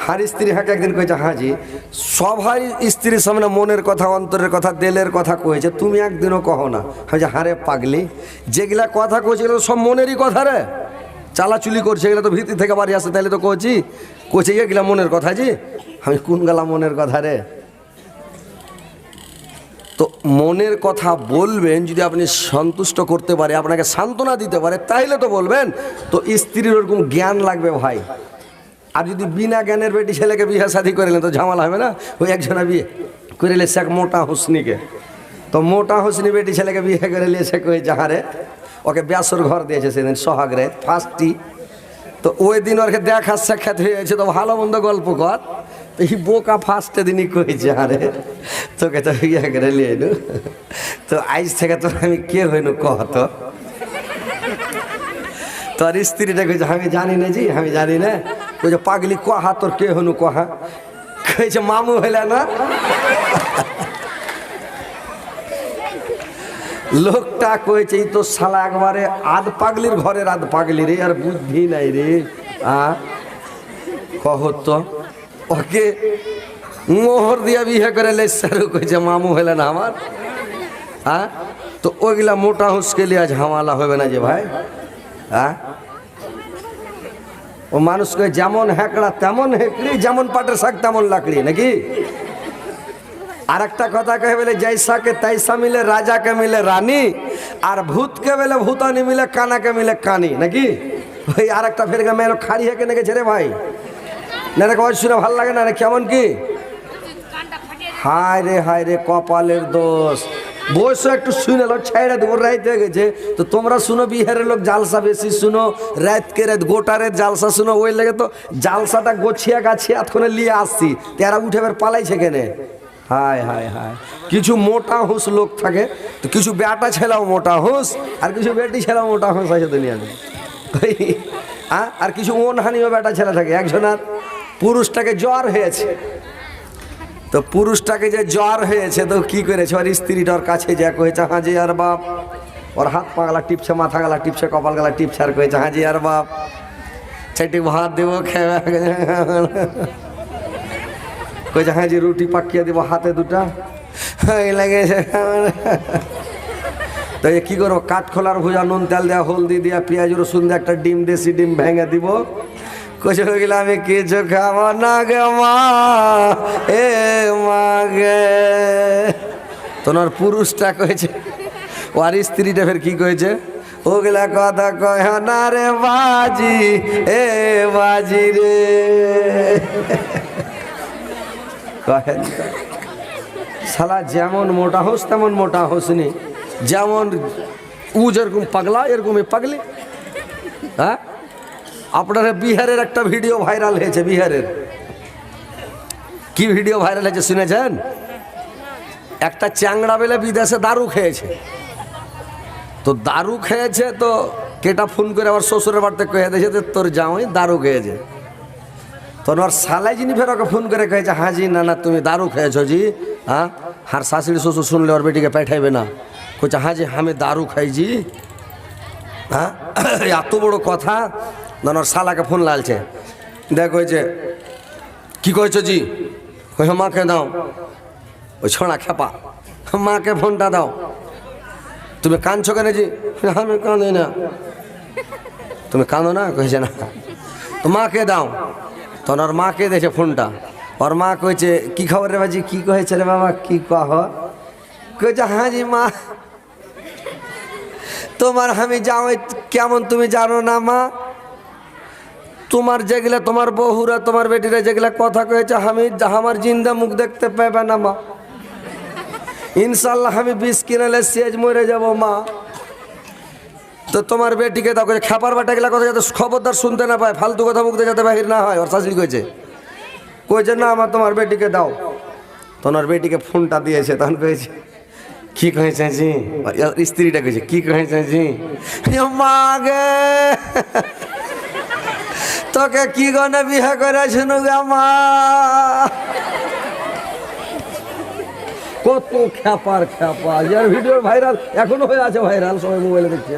হার স্ত্রী হাকে একদিন কয়েছে, হাজি সবাই স্ত্রীর সামনে মনের কথা, অন্তরের কথা, দিলের কথা কয়েছে, তুমি একদিনও কহো না। আমি যে হারে পাগলি, যেগুলা কথা কয়েছে এগুলো সব মনেরই কথা রে, চালাচুলি করছে এগুলো তো ভিতর থেকে বাড়ি আসে, তাহলে তো কয়েছি কয়েছে এগুলা মনের কথা জি। আমি কোন গেলা মনের কথা রে? তো মনের কথা বলবেন যদি আপনি সন্তুষ্ট করতে পারে, আপনাকে সান্ত্বনা দিতে পারে, তাইলে তো বলবেন। তো স্ত্রীর ওরকম জ্ঞান লাগবে ভাই। আর যদি বিনা জ্ঞানের বেটি ছেলেকে বিয়ে শাদী করিলেন তো ঝামেলা হবে না। ওই একজনা বিয়ে করে লিয়েছে এক মোটা হুসনিকে, তো মোটা হুসনি বেটি ছেলেকে বিয়ে করে লিয়েছে কই যাহারে, ওকে ব্যাসর ঘর দিয়েছে সেদিন সোহাগরে ফার্স্টই। তো ওই দিন ওকে দেখা সাক্ষাৎ হয়েছে, তো ভালো মন্দ গল্প কর। তো এই বোকা ফার্স্টে দিনই কইছে, আরে তোকে তো বিয়ে করে লিয়ে নু, তো আইজ থেকে তো আমি কে হইনু কহ তো। তোর স্ত্রীটা কইছে আমি জানি না জি, আমি জানি না। কইছে পাগলি কহা তোর কে হনু কহা? কইছে মামু হইলে না। লোকটা কইছে এই তো শালা একবারে আধ পাগলির ঘরের আধ পাগলি রে, আর বুদ্ধি নাই রে। কহ তো ওকে মোহর দিয়া বিয়ে করে লেসারু কইছে মামু হইলে না আমার। তো ওইগুলা মোটা হুসকে লিয়া ঝামেলা হবে না যে ভাই। ও মানুষকে যেমন হেঁকড়া তেমন হেঁকড়ি, যেমন পাটের শাক তেমন লাকড়ি নাকি। আর একটা কথা কে বলে জৈসাকে তৈসা মিলে রাজাকে মিলে রানী, আর ভূতকে বলে ভূতানি মিলে কানাকে মিলে কানি নাকি। ওই আর একটা ফের মেয়ের খাড়ি হেঁকে নেগেছে রে ভাই, না রে কয় শুনে ভাল লাগে না রে? কেমন কি হায় রে কপালের দোষ। বয়স একটু শুনে লোক ছাইড়া দেবো, রাইত হয়ে গেছে। তো তোমরা শুনো বিহারের লোক জালসা বেশি শুনো, রাতকে রাত গোটা রাত জালসা শুনো। ওই লেগে তো জালসাটা গোছিয়া গাছিয়া এতক্ষণে নিয়ে আসছি, তারা উঠে বের পালাইছে কেনে। হায় হায় হায়, কিছু মোটা হুঁস লোক থাকে, তো কিছু বেটা ছেলেও মোটা হুঁস, আর কিছু বেটি ছেলেও মোটা হুঁস আছে দুনিয়াতে। আর কিছু মনহানিও বেটা ছেলে থাকে। একজনের পুরুষটাকে জ্বর হয়েছে, তো পুরুষটাকে যে জ্বর হয়েছে তো কি করেছে, ওর স্ত্রীটার কাছে যা কয়েছে হাজি আর বাপ, ওর হাত পা গলা টিপছে, মাথা গলা টিপছে, কপাল গলা টিপছে, আর কয়েছে হাজি আর বাপ চারটি ভাত দেবো খেয়ে, কয়েছে হাজি রুটি পাকিয়ে দেবো হাতে দুটা লেগেছে। তো কি করবো, কাঠ খোলার ভুজা, নুন তেল দেওয়া, হলদি দিয়া, পেঁয়াজ রসুন দিয়ে একটা ডিম, দেশি ডিম ভেঙে দিব। কইছে হয়ে গেলে আমি কিছু খাবো না গে মা, এ মা গে। তোমার পুরুষটা কয়েছে, ও আর স্ত্রীটা ফের কি কয়েছে, ওগুলা কথা কয় না রে বাজি, এ বাজি রে। শালা যেমন মোটা হোস তেমন মোটা হোসনি, যেমন উ যেরকম পাগলা এরকমই পাগলি। হ্যাঁ, আপনার বিহারের একটা ভিডিও ভাইরাল হয়েছে। বিহারের কি ভিডিও ভাইরাল হয়েছে শুনেছেন? একটা চ্যাংড়া বেলে বিদেশে দারু খেয়েছে, তো দারু খেয়েছে তো কেটা ফোন করে আবার শ্বশুরের বাড়িতে কয়ে দিয়েছে যে তোর জামাই দারু খেয়েছে। তো ওর সালাই যিনি ফের ওকে ফোন করে কয়েছে হাজি না না তুমি দারু খেয়েছো জি। আর শাশুড়ি শ্বশুর শুনলে ওর বেটিকে পাঠাইবে না। কইছে হাজি আমি দারু খাইছি। এত বড় কথা। ওর শালাকে ফোন লালছে, দেখ কইছে কি কইছো জি? কই মাকে দাও, ওই ছোঁড়া খেপা, মাকে ফোনটা দাও। তুমি কাঁদছো কেন জি? আমি কাঁদি না। তুমি কাঁদো না? কইছে না। তো মাকে দাও। তখন ওর মাকে দিয়েছে ফোনটা। ওর মা কইছে কি খবর রে বাজি? কি কয়েছে রে বাবা? কি কহ? কইছে হাজি মা তোমার আমি যাও কেমন তুমি জানো না মা, তোমার যেগুলা তোমার বহুরা তোমার বেটিরা যেগুলা কথা কয়েছে আমি আমার জিন্দা মুখ দেখতে পাবে না মা। ইনশাল্লাহ আমি 20 কিনালে সেজ মরে যাব মা। তো তোমার বেটিকে দাও। খেপার বাটাগুলা কথা যাতে খবরদার শুনতে না পায়, ফালতু কথা মুখ দিয়ে যাতে বাহির না হয়। ওর শাশুড়ি কইছে না আমার তোমার বেটিকে দাও। তোমার বেটিকে ফোনটা দিয়েছে। তখন কয়েছে কি কয়েছে জি? স্ত্রীটা কইছে কি কয়েছে জি? মা গে তোকে কি গনে বিয়ে করেছিল গে মা? কত খ্যাপার খ্যাপা, যার ভিডিও ভাইরাল এখনো হয়ে আছে, ভাইরাল সবাই মোবাইলে দেখছে।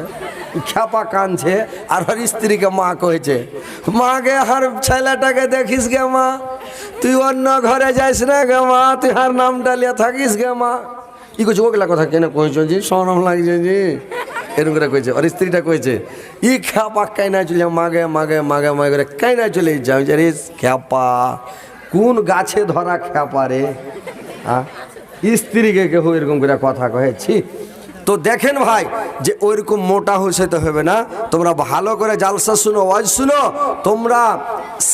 খ্যাপা কানছে আর ওর স্ত্রীকে মা কয়েছে মা গে হার ছেলেটাকে দেখিস গে মা, তুই অন্য ঘরে যাইস না গে মা, তুই আর নাম ডালিয়া থাকিস গে মা। ই কইছে ওগুলা কথা কেন কইছ জি, শরম লাগছে জি, এরকম করে কইছে। আর স্ত্রীটা কইছে ই খ্যাপা কাইনা চলে মাগে মাগে মাগে মাগে করে কাইনা চলে যাও। রে খ্যাপা কোন গাছে ধরা খ্যাপা রে, স্ত্রীকে কেউ এরকম করে কথা কহেছি। তো দেখেন ভাই যে ওইরকম মোটা হইতে হবে না, তোমরা ভালো করে জালসা শুনো, ওয়াজ শুনো। তোমরা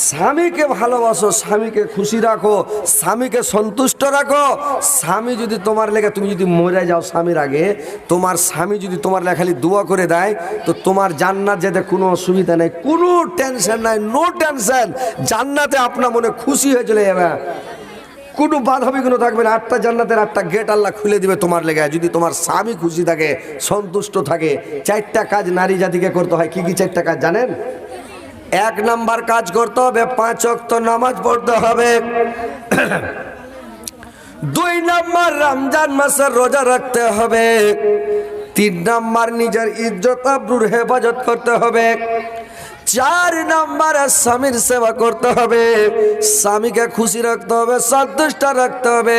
স্বামীকে ভালোবাসো, স্বামীকে খুশি রাখো, স্বামীকে সন্তুষ্ট রাখো। স্বামী যদি তোমার লেগে, তুমি যদি মরে যাও স্বামীর আগে, তোমার স্বামী যদি তোমার লেগে খালি দোয়া করে দেয়, তো তোমার জান্নাত যেতে কোনো অসুবিধা নেই, কোনো টেনশন নাই, নো টেনশন। জান্নাতে আপনার মনে খুশি হয়ে চলে যাবে, কোনো বাধা বিঘ্ন থাকবে না। 8টা জান্নাতের 8টা গেট আল্লাহ খুলে দিবে তোমার লেগে, যদি তোমার স্বামী খুশি থাকে, সন্তুষ্ট থাকে। 4টা কাজ নারী জাতিকে করতে হয়। কি কি 4টা কাজ জানেন? 1 নাম্বার কাজ করতে হবে 5 ওয়াক্ত নামাজ পড়তে হবে। 2 নাম্বার রমজান মাসের রোজা রাখতে হবে। 3 নাম্বার নিজের ইজ্জত আবরুর হেফাজত করতে হবে। 4 নাম্বার স্বামীর সেবা করতে হবে, স্বামীকে খুশি রাখতে হবে, সন্তুষ্ট রাখতে হবে।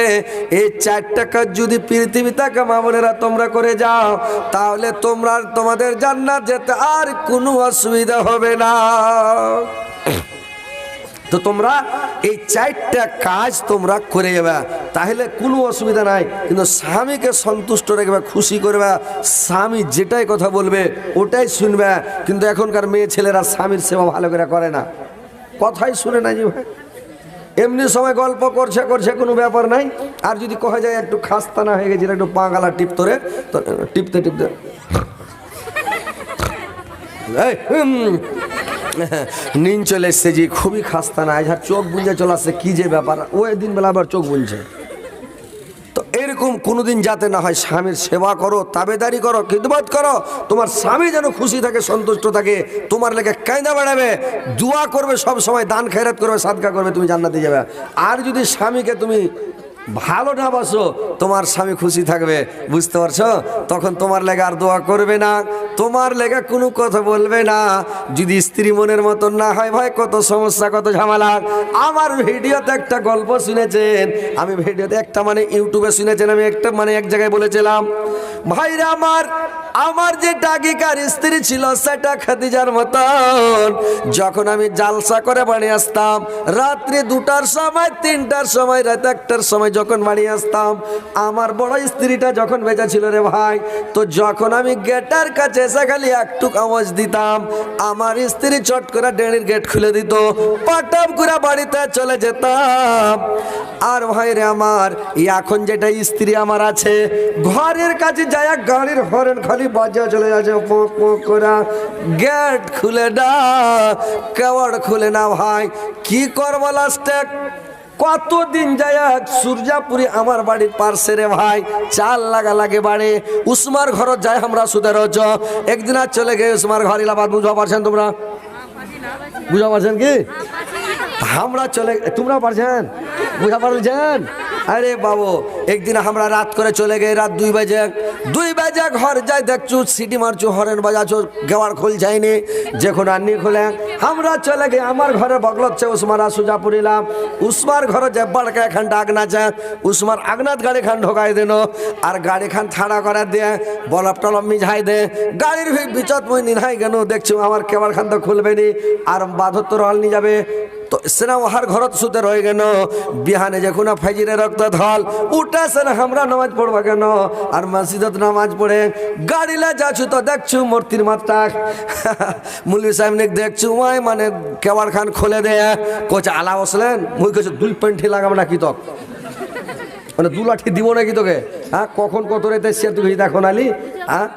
এই 4টা কাজ যদি পৃথিবী থেকে মা বোনেরা তোমরা করে যাও, তাহলে তোমরা তোমাদের জান্নাত যেতে আর কোনো অসুবিধা হবে না। তো তোমরা এই 4টা কাজ তোমরা করে যাবে, তাহলে কোনো অসুবিধা নাই। কিন্তু স্বামীকে সন্তুষ্ট রাখবে, খুশি করবে, স্বামী যেটাই কথা বলবে ওটাই শুনবে। কিন্তু এখনকার মেয়ে ছেলেরা স্বামীর সেবা ভালো করে করে না, কথাই শুনে না। যে ভাই এমনি সময় গল্প করছে করছে কোনো ব্যাপার নাই। আর যদি কহে যায় একটু খাস্তানা হয়ে গেছিল, একটু পা গালা টিপতরে, তো টিপতে টিপতে নিন চলে এসছে জি, খুবই খাস্তা না, আজ চোখ বুঝে চলে আসছে, কি যে ব্যাপার, ওই দিন বেলা আবার চোখ বুঝছে। তো এরকম কোনোদিন যাতে না হয়। স্বামীর সেবা করো, তাবেদারি করো, খিদমত করো, তোমার স্বামী যেন খুশি থাকে, সন্তুষ্ট থাকে, তোমার লেগে কায়দা বাড়াবে, দোয়া করবে, সব সময় দান খেরাত করবে, সাদকা করবে, তুমি জান্নাতে যাবে। আর যদি স্বামীকে তুমি ভালো না বাসো, তোমার স্বামী খুশি থাকবে, বুঝতে পারছো? তখন তোমার লেগে আর দোয়া করবে না, তোমার লেগে কোনো কথা বলবে না। যদি স্ত্রী মনের মতন না হয় ভাই, কত সমস্যা, কত ঝামেলা। আমার ভিডিওতে একটা গল্প শুনেছেন, আমি ভিডিওতে একটা মানে ইউটিউবে শুনেছেন, আমি একটা মানে এক জায়গায় বলেছিলাম, ভাইরা আমার যে ডাকিকার স্ত্রী ছিল সেটা খাদিজার মতন। যখন আমি জালসা করে বাড়ি আসতাম, রাত্রি 2টার সময়, 3টার সময়, রাত 1টার সময় যখন বাড়ি আসতাম, আমার বড় স্ত্রীটা যখন বেঁচে ছিল রে ভাই, তো যখন আমি গেটের কাছে এসে খালি একটু আওয়াজ দিতাম, আমার স্ত্রী চট করে ডেড়ির গেট খুলে দিত, পাটাপ করে বাড়িতে চলে যেতাম। আর ভাই রে আমার এখন যেটা স্ত্রী আমার আছে, ঘরের কাছে যায় গাড়ির হরেন খালি বাজা চলে যাচ্ছে, পোক পোক করে, গেট খুলে না, কেওয়াড় খুলে না। ভাই কি করবো লাস্টে? কতদিন যায় সূর্যাপুরি আমার বাড়ির পার্শ্বে রে ভাই, চাল লাগা লাগে বাড়ি। উসমার ঘর যায় আমরা সুদের রজ, একদিন আর চলে গে উসমার ঘর ইলাবাদ, বুঝতে পারছেন তোমরা? বুঝা পারছেন কি? আমরা চলে, তোমরা পারছেন? বুঝা পারছেন? আরে বাবু একদিন আমরা রাত করে চলে গে, রাত 2 বাজে ঘর যাই, দেখছু সিটি মারছু, হরেন বাজাছো, গেওয়ার খোল যায়নি, যখন আননি খোলে আমরা চলে গে। আমার ঘরে বগলচ্ছে উসমারা সুজাপুরিলাম, উসমার ঘরে যে বড়কা এখানটা আগনা যায়, উসমার আগনাত গাড়ি খান ঢোকাই দেন, আর গাড়ি খান থাড়া করে দিয়ে বলব টলব মিঝাই দে, গাড়ির বিচত মই নিহাই গেল, দেখছু আমার কেবার খান তো খুলবে নি, আর বাঁধত্তর হল নিয়ে যাবে। তো সেনা ওহার ঘরত শুতে রয়ে গেল, বিহানে যখন ফাইজিরে রক্ত ধল উঠা সেনা আমরা নামাজ পড়বা কেন, আর মসজিদত নামাজ পড়ে গাড়িলে যাচ্ছু, তো দেখছু মূর্তির মাত্রা মুলি সাহেব দেখছু ওই মানে কেওয়ার খান খুলে দে, কোচ আলা বসলেন, মুই কেছে 2 পেন্টি লাগাবো নাকি তো, মানে 2 লাঠি দিব নাকি তোকে? হ্যাঁ কখন কত রেতে সে তুই দেখো নালি। হ্যাঁ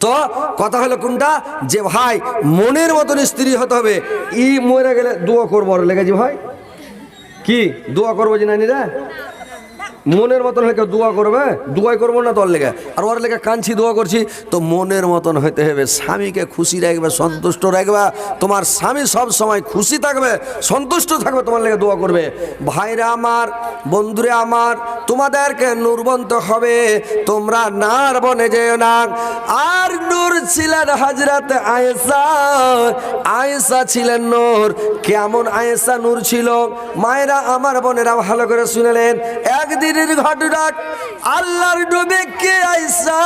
তো কথা হলো কোনটা, যে ভাই মনের মতন স্ত্রী হতে হবে। ই মরে গেলে দোয়া করবো লেগেছি ভাই, কি দোয়া করবো যে নানি রে, মনের মতন হয়ে কেউ দোয়া করবে? দোয়াই করবো না তোর লেগে, আর ওর লেগে কাঁদছি দোয়া করছি। তো মনের মতন হইতে হবে, স্বামীকে খুশি রাখবে, সন্তুষ্ট রাখবে। তোমার স্বামী সব সময় খুশি থাকবে, সন্তুষ্ট থাকবে, তোমার লেগে দোয়া করবে। ভাইরা আমার, বন্ধুরে আমার, তোমাদেরকে নূরবন্ত হবে, তোমরা নার বনে যেও না। আর নূর ছিলেন হযরত আয়েশা, আয়েশা ছিলেন নূর। কেমন আয়েশা নূর ছিল? মায়েরা আমার, বোনেরা ভালো করে শুনলেন। একদিনের ঘটনা, আল্লাহর নবীকে আয়েশা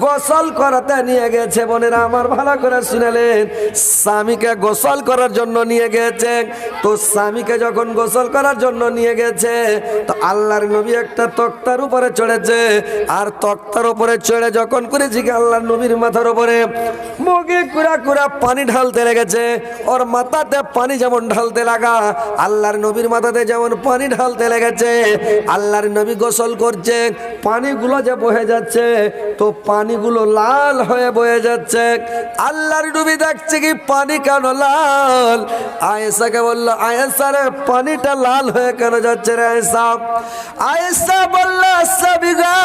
গোসল করাতে নিয়ে গেছে। বোনেরা আমার ভালো করে শুনলেন, স্বামীকে গোসল করার জন্য নিয়ে গেছে। তো স্বামীকে যখন গোসল করার জন্য নিয়ে গেছে, তো আল্লাহর নবী একটা তক্তার উপরে চড়েছে। আর তক্তার উপরে চড়ে যখন করেছি কি, আল্লাহর নবীর মাথার উপরে মুখে কুড়া কুড়া পানি ঢালতে লেগেছে। ওর মাথাতে পানি যেমন ঢালতে লাগা, আল্লাহর নবীর মাথাতে যেমন পানি ঢালতে লেগেছে। আল্লাহর নবী গোসল করছে, পানিগুলো যে বহে যাচ্ছে, তো পানিগুলো লাল হয়ে বয়ে যাচ্ছে। আল্লাহর নবী দেখছে কি পানি কেন লাল। আয়েশাকে বলল, আয়েশা রে, পানিটা লাল হয়ে কেন যাচ্ছে রে আয়েশা? আয়েশা বলল, সাবিগা,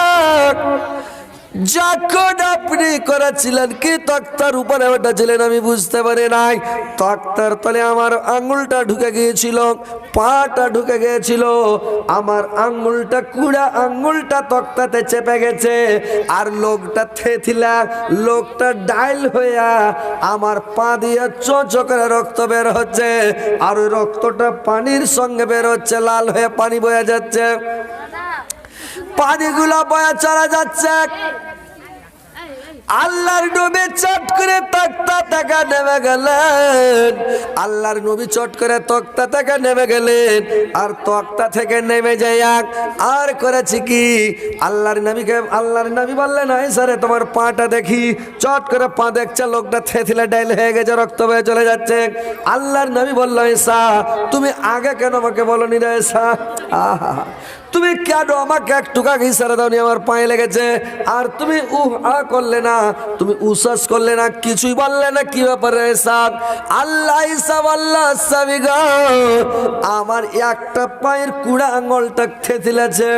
যখন আপনি করেছিলেন কি তক্তার উপরে ওঠেছিলেন, আমি বুঝতে পারি নাই। তক্তার তলে আমার আঙুলটা ঢুকে গিয়েছিল, পাটা ঢুকে গিয়েছিল। আমার আঙুলটা, কুড়া আঙুলটা তক্তাতে চেপে গেছে। আর লোকটা থেথিলা, লোকটা ডাইল হইয়া আমার পা দিয়ে চোচো করে রক্ত বের হচ্ছে। আর ওই রক্তটা পানির সঙ্গে বের হচ্ছে, লাল হয়ে পানি বয়ে যাচ্ছে, পানিগুলো বয়ে চলে যাচ্ছে। আল্লাহর নবী চট করে তক্তা থেকে নেমে গেলেন। আল্লাহর নবী চট করে তক্তা থেকে নেমে গেলেন। আর তক্তা থেকে নেমে যাই আর করেছি কি, আল্লাহর নবী বললেন, আয়েশা রে, তোমার পাটা দেখি। চট করে পা দেখছে, লোকটা থেথিলে ডাইল হয়ে গেছে, রক্ত বয়ে চলে যাচ্ছে। আল্লাহর নবী বলল, আয়েশা, তুমি আগে কেন আমাকে বলনি রে আয়েশা? আহা, তুমি কেন আমাকে একটু আগে ইশারা দাওনি? আমার পায়ে লেগেছে, আর তুমি করলে না, তুমি উসাস করলে না, কিছুই বললে না। কি ব্যাপারে সাদ? আল্লাহ ইসাব, আল্লাহ সাবিগা, আমার একটা পায়ের কুড়া আঙুলটা থেথিলেছে।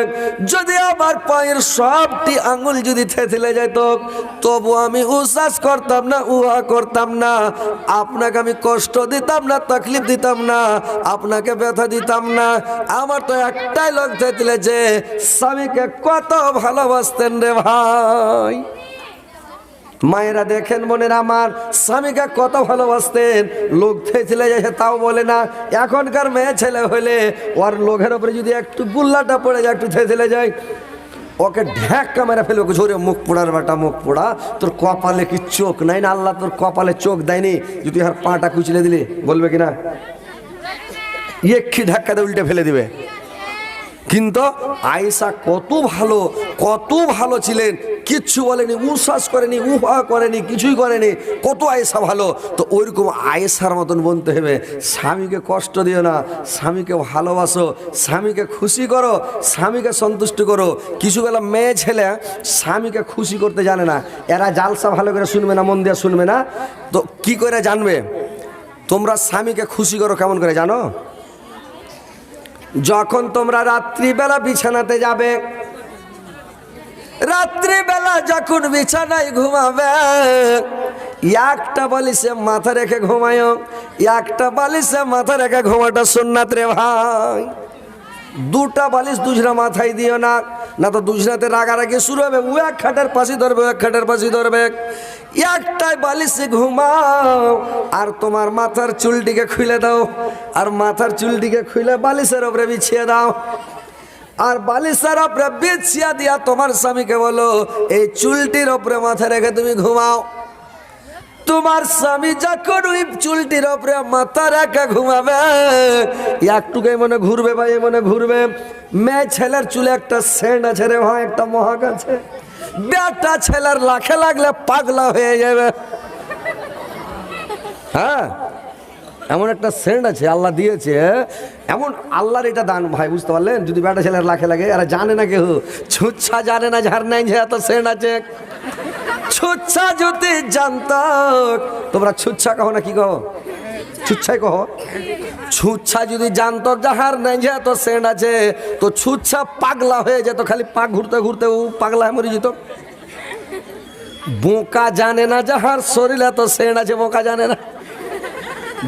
যদি আমার পায়ের সবটি আঙুল যদি থেথিলে যেত, তবু আমি উসাস করতাম না, উহা করতাম না, আপনাকে আমি কষ্ট দিতাম না, তকলিফ দিতাম না, আপনাকে ব্যথা দিতাম না। আমার তো একটাই লোক থেথিলেছে, স্বামীকে কত ভালোবাসতেন রে ভাই। মায়েরা দেখেন, বোনেরা আমার, স্বামীকে কত ভালোবাসতেন। লোক থেছিলে যায় তাও বলে না। এখনকার মেয়ে ছেলে হলে ওর লোকের উপরে যদি একটু গুল্লাটা পড়ে যায়, একটু থেছিলে যায়, ওকে ঢ্যাক্কা মেরে ফেলবে, ওকে ঝরে, মুখ পোড়ার বেটা, মুখ পোড়া, তোর কপালে কি চোখ নাই না? আল্লাহ তোর কপালে চোখ দেয়নি, যদি আর পাটা কুচলে দিলি, বলবে কিনা? একটি ধাক্কা দিয়ে উল্টে ফেলে দিবে। কিন্তু আয়েশা কত ভালো ছিলেন, কিচ্ছু বলেনি, উশ্বাস করেনি, উহা করেনি, কিছুই করেনি। কত আয়েশা ভালো। তো ওইরকম আয়েশার মতন বলতে হবে, স্বামীকে কষ্ট দিও না, স্বামীকে ভালোবাসো, স্বামীকে খুশি করো, স্বামীকে সন্তুষ্ট করো। কিছুগুলো মেয়ে ছেলে স্বামীকে খুশি করতে জানে না। এরা জালসা ভালো করে শুনবে না, মন দিয়ে শুনবে না। তো কি করে জানবে? তোমরা স্বামীকে খুশি করো কেমন করে জানো? যখন তোমরা রাত্রিবেলা বিছানাতে যাবে, রাত্রিবেলা যখন বিছানায় ঘুমাবে, একটা বালিশে মাথা রেখে ঘুমায়, একটা বালিশে মাথা রেখে ঘুমাটা সুন্নাত রে ভাই। দুটা বালিশ দুজনা মাথায় দিও না, না তো দুজনাতে রাগারাগি শুরু হবে। ও এক খাটের পাশে ধরবে, এক খাটের পাশে ধরবে। একটাই বালিশে ঘুমাও, আর তোমার মাথার চুলটিকে খুলে দাও, আর মাথার চুলটিকে খুলে বালিশের উপরে বিছিয়ে দাও। আর বালিশের উপরে বিছিয়ে দিয়া তোমার স্বামীকে বলো, এই চুলটির উপরে মাথা রেখে তুমি ঘুমাও। তোমার স্বামী যখন ওই চুলটির উপরে মাথা রেখে ঘুমাবে, একটুকুই মনে ঘুরবে ভাই, মনে ঘুরবে। মেয়ে ছেলের চুলে একটা সেন্ট আছে রে ভাই, একটা মহাক আছে। বেটা ছেলের লাখে লাগলে পাগলা হয়ে যাবে। হ্যাঁ, এমন একটা সেন্ট আছে আল্লাহ দিয়েছে, এমন আল্লাহর এটা দান ভাই, বুঝতে পারলেন? যদি বেটা ছেলের লাখে লাগে, আর জানে না কেউ, ছুচ্ছা জানে না, ঝাড় নাই যে এত সেন্ট আছে। ছুচ্ছা যদি জানত, তোমরা ছুচ্ছা কहो না, কি কहो? ছুচ্ছাই কহ ছুচ্ছা যদি জানতো যাহার নাই যে তো সেন্ট আছে তো ছুচ্ছা পাগলা হয়ে যেত, খালি পাক ঘুরতে ঘুরতে ও পাগলা হয়ে মরে যেত। বোকা জানে না যাহার শরীরে তো সেন্ট আছে, বোকা জানে না।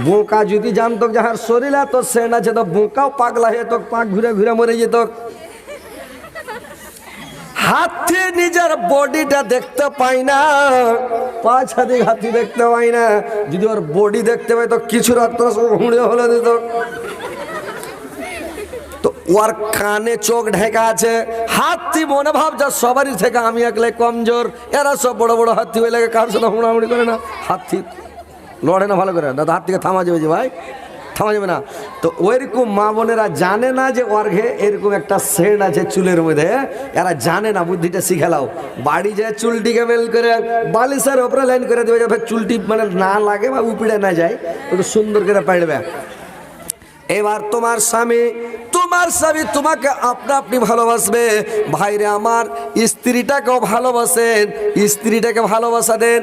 বোকা যদি জানতো যাহার শরীরে তো সেন্ট আছে তো বোকাও পাগলা হয়ে তো পাক ঘুরে ঘুরে মরে যেত। হাতি নিজের বডিটা দেখতে পাই না, পাঁচ হাতি হাতি দেখতে পাই না, যদি ওর বডি দেখতে পাই তো কিছু রক্ত হুঁড়ে হলে দিত। তো ওর কানে চোখ ঢেকা আছে, হাতি মনে ভাবছে সবারই থেকে আমি একলাই কমজোর, এরা সব বড় বড় হাতি হয়ে লাগে, কার সাথে হুড়াহুড়ি করে না, হাতি লড়ে না ভালো করে, দাদা হাত থেকে থামা যাবে যে ভাই থামা যাবে না। তো ওইরকম মা বোনেরা জানে না যে অর্ঘে এরকম একটা সেন্ট আছে চুলের মধ্যে, এরা জানে না, বুদ্ধিটা শিখালাও। বাড়ি যায় চুলটিকে বেল করে বালিশের ওপরে লাইন করে দেবে যাবে, চুলটি মানে না লাগে বা উপড়ে না যায়, একটু সুন্দর করে পাড়বে। এবার তোমার স্বামী তোমাকে আপনা আপনি ভালোবাসবে। ভাইরে আমার, স্ত্রীটাকেও ভালোবাসেন, স্ত্রীটাকে ভালোবাসা দেন।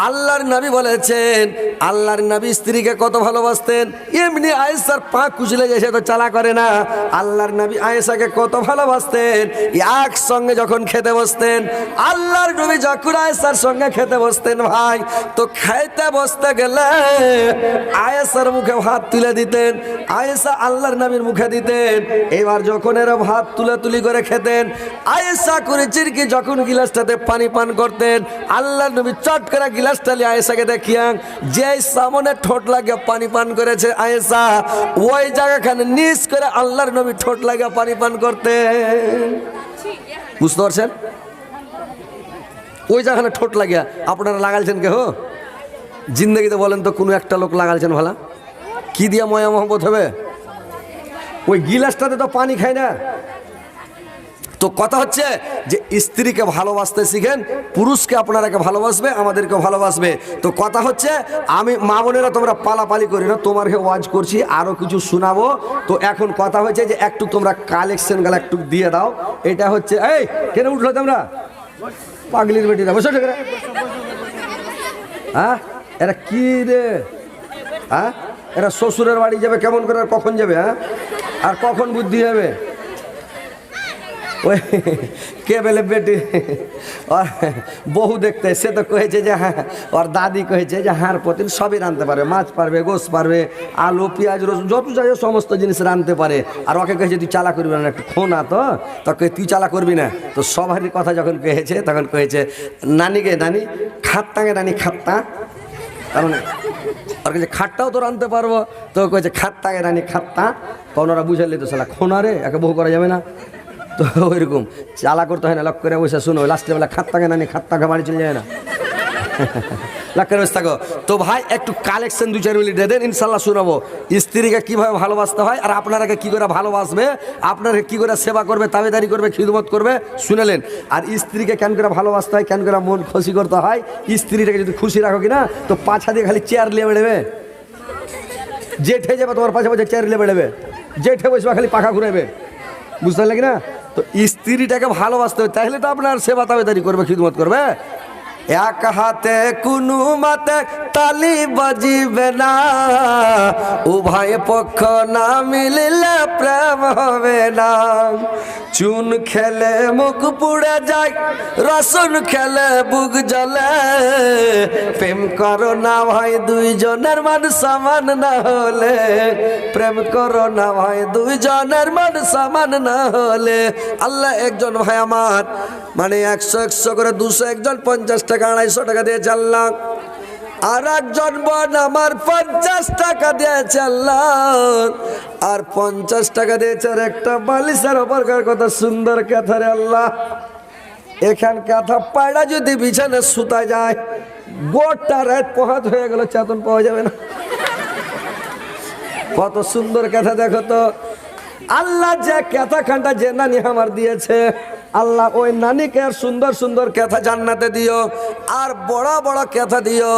আল্লাহর নবী বলেছেন, আল্লাহর নবী স্ত্রীকে কত ভালোবাসতেন। এমনি আয়েশার পা কুচলে যায়, সে তো চালা করে না। আল্লাহর নবী আয়েশাকে কত ভালোবাসতেন, একসঙ্গে যখন খেতে বসতেন, আল্লাহর নবী যখন আয়েশার সঙ্গে খেতে বসতেন ভাই, তো খাইতে বসতে গেলে আয়েশার মুখে ভাত তুলে দিতেন, আয়েশা আল্লাহর নবীর মুখে দিতেন। এবার যখন এরা ভাত তুলি করে খেতেন, আয়েশা করে চিরকি যখন গিলাসটাতে পানি পান করতেন, আল্লাহর নবী চট করে গিলাসটা নিয়ে আয়েশাকে দেখিয়া যে সামনে ঠোঁট লাগিয়ে পানি পান করেছে আয়েশা, ওই জায়গাখানে নিচ করে আল্লাহর নবী ঠোঁট লাগিয়ে পানি পান করতেন। বুঝতে পারছেন? ওই জায়গাখানে ঠোঁট লাগিয়া আপনারা লাগালছেন কেহ জিন্দগিতে? বলেন তো কোনো একটা লোক লাগালছেন ভালা? কি দিয়া ময়া মোহব্বত হবে? ওই গিলাসটাতে তো পানি খায় না। তো কথা হচ্ছে যে স্ত্রীকে ভালোবাসতে শিখেন, পুরুষকে আপনারাকে ভালোবাসবে, আমাদেরকে ভালোবাসবে। তো কথা হচ্ছে, আমি মা বোনেরা তোমরা পালাপালি করি না, তোমারকে ওয়াজ করছি, আরো কিছু শোনাবো। তো এখন কথা হচ্ছে যে একটু তোমরা কালেকশন গালা একটু দিয়ে দাও। এটা হচ্ছে, এই কেন উঠলো তোমরা পাগলির বেটিরা? বসে ঠিক রে, হ্যাঁ এরা কি রে, হ্যাঁ এরা শ্বশুরের বাড়ি যাবে কেমন করে, আর কখন যাবে, হ্যাঁ আর কখন বুদ্ধি হবে? ওই কে বলে বেটি আর বহু দেখতে, সে তো কয়েছে যে হ্যাঁ, ওর দাদি কয়েছে যে হাড় প্রতিদিন সবই রাঁধতে পারবে, মাছ পারবে, গোস পারবে, আলু পেঁয়াজ রসুন যত যাই সমস্ত জিনিস রাঁধতে পারে। আর ওকে কয়েছে তুই চালা করবি না, একটু খোনা তো তোকে তুই চালা করবি না। তো সবারই কথা যখন কয়েছে তখন কয়েছে নানিকে, নানি খাত্তাকে, নানি খাত্তা, কারণ আর কাছে খাটটাও তো রাঁধতে পারবো। তো কয়েছে খাত্তাকে রানি খাত্তা, তখন ওরা বুঝালি তো সালা খোনা রে, একে বহু করা যাবে না। তো ওইরকম চালা করতে হয় না, লক করে বসে শুনো, লাস্টের বেলা খাত্তাকে নানি খাত্তাকে বাড়ি চলে যায় না, লক করে বসে থাকো। তো ভাই একটু কালেকশন 2-4 মিনিট দিয়ে দেন, ইনশাল্লাহ শোনাবো স্ত্রীকে কিভাবে ভালোবাসতে হয়, আর আপনারাকে কি করে ভালোবাসবে, আপনারা কি করে সেবা করবে, তাবেদারি করবে, খিদমত করবে, শুনেলেন। আর স্ত্রীকে কেন করে ভালোবাসতে হয়, কেন করে মন খুশি করতে হয়, স্ত্রীটাকে যদি খুশি রাখো কিনা তো পাছা দিয়ে খালি চেয়ার নিয়ে বেড়েবে, জেঠে যাবে তোমার পাশে পাশে চেয়ার নিয়ে বেড়েবে, জেঠে বসবে খালি পাখা ঘুরাবে, বুঝতে পারলে কিনা? তো স্ত্রীটাকে ভালোবাসতে হবে, তাহলে তো আপনার সেবা তাবেদারি করবে, খিদমত করবে। এক হাতে কোনো মতে তালি বাজিবে না, উভয় পক্ষ না মিলিলে প্রেম হবে না। চুন খেলে মুখ পুড়ে যায়, রসুন খেলে বুক জ্বলে, প্রেম করো না ভাই দুইজনের মান সমান না হলে, প্রেম করো না ভাই দুইজনের মান সমান না হলে। আল্লাহ একজন ভাই আমার মানে 100 করে 200, একজন 50 টাকা 250 টাকা দিয়ে চাললাম, আর একজন বোন আমার 50 টাকা দিয়ে চাললাম, আর 50 টাকা দিয়েছে আর একটা বালিশের ওপরকার কত সুন্দর কাঁথা রে আল্লাহ। এখান কাঁথা পায়রা যদি বিছানে সুতা যায়, গোটা রাত পোহাত হয়ে গেল, চেতন পাওয়া যাবে না। কত সুন্দর কাঁথা দেখো তো, আল্লাহ যে কাঁথা খানটা যে নানি আমার দিয়েছে, আল্লাহ ওই নানিকে আর সুন্দর সুন্দর কথা জান্নাতে দিও, আর বড় বড় কথা দিও,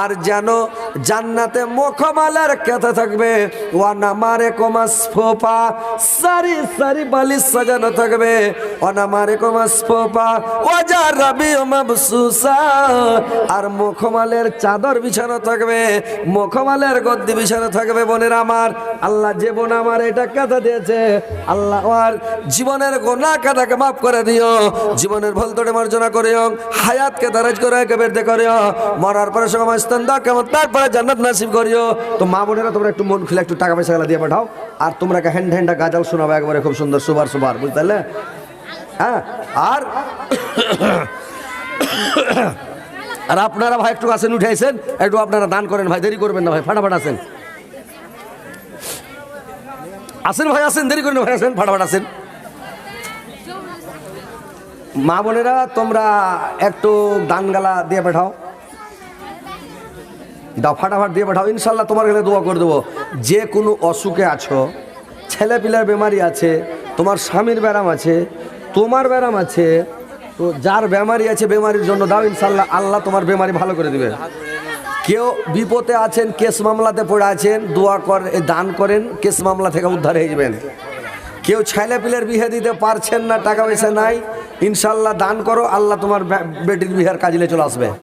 আর যেন জান্নাতে মুখমালার কথা থাকবে, ওয়া নামারে কমাস ফোপা সারি সারি বালিশ সাজানো থাকবে, ওয়া নামারে কমাস ফোপা ওয়াজা রবি মাবসুসা, আর মুখমালের চাদর বিছানো থাকবে, মুখমালের গদ্দি বিছানো থাকবে। বোনের আমার, আল্লাহ যে বোন আমার এটা কথা দিয়েছে, আল্লাহ আর জীবনের গোনাহ কাদাকে মাফ করে দিও, জীবনের ভুল ত্রুটি মার্জনা করিও, হায়াতকে দারাজ করে বেরতে করিও, মরার পরে সময় ইস্তেন্দা কেমন তারপরে জান্নাত নসিব করিও। তো মা বোনেরা তোমরা একটু মন খুলে একটু টাকা পয়সা গুলা দিয়ে পাঠাও, আর তোমরা হ্যান্ড হ্যান্ডা গাজাল শোনাবো একবারে খুব সুন্দর সুবার সুবার, বুঝতে পারলে? হ্যাঁ, আর আর আপনারা ভাই একটু আসেন, উঠেছেন একটু আপনারা দান করেন ভাই, দেরি করবেন না ভাই, ফাটাফাট আসেন, আসেন ভাই আসেন, দেরি করেন ভাই, আসেন ফাটাফাট আসেন। মা বোনেরা তোমরা একটু দান গালা দিয়ে পাঠাও, দাও ফাটাফাট দিয়ে পাঠাও, ইনশাল্লাহ তোমার কাছে দোয়া করে দেবো। যে কোনো অসুখে আছো, ছেলে পিলার বেমারি আছে, তোমার স্বামীর ব্যারাম আছে, তোমার ব্যারাম আছে, তো যার বেমারি আছে বেমারির জন্য দাও, ইনশাল্লাহ আল্লাহ তোমার বেমারি ভালো করে দিবে। কেউ বিপদে আছেন, কেস মামলাতে পড়ে আছেন, দোয়া করে দান করেন, কেস মামলা থেকে উদ্ধার হয়ে যাবেন। কেউ ছেলে পিলের বিয়ে দিতে পারছেন না, টাকা পয়সা নাই, ইনশাল্লাহ দান করো, আল্লাহ তোমার বেটির বিয়ের কাজে চলে আসবে।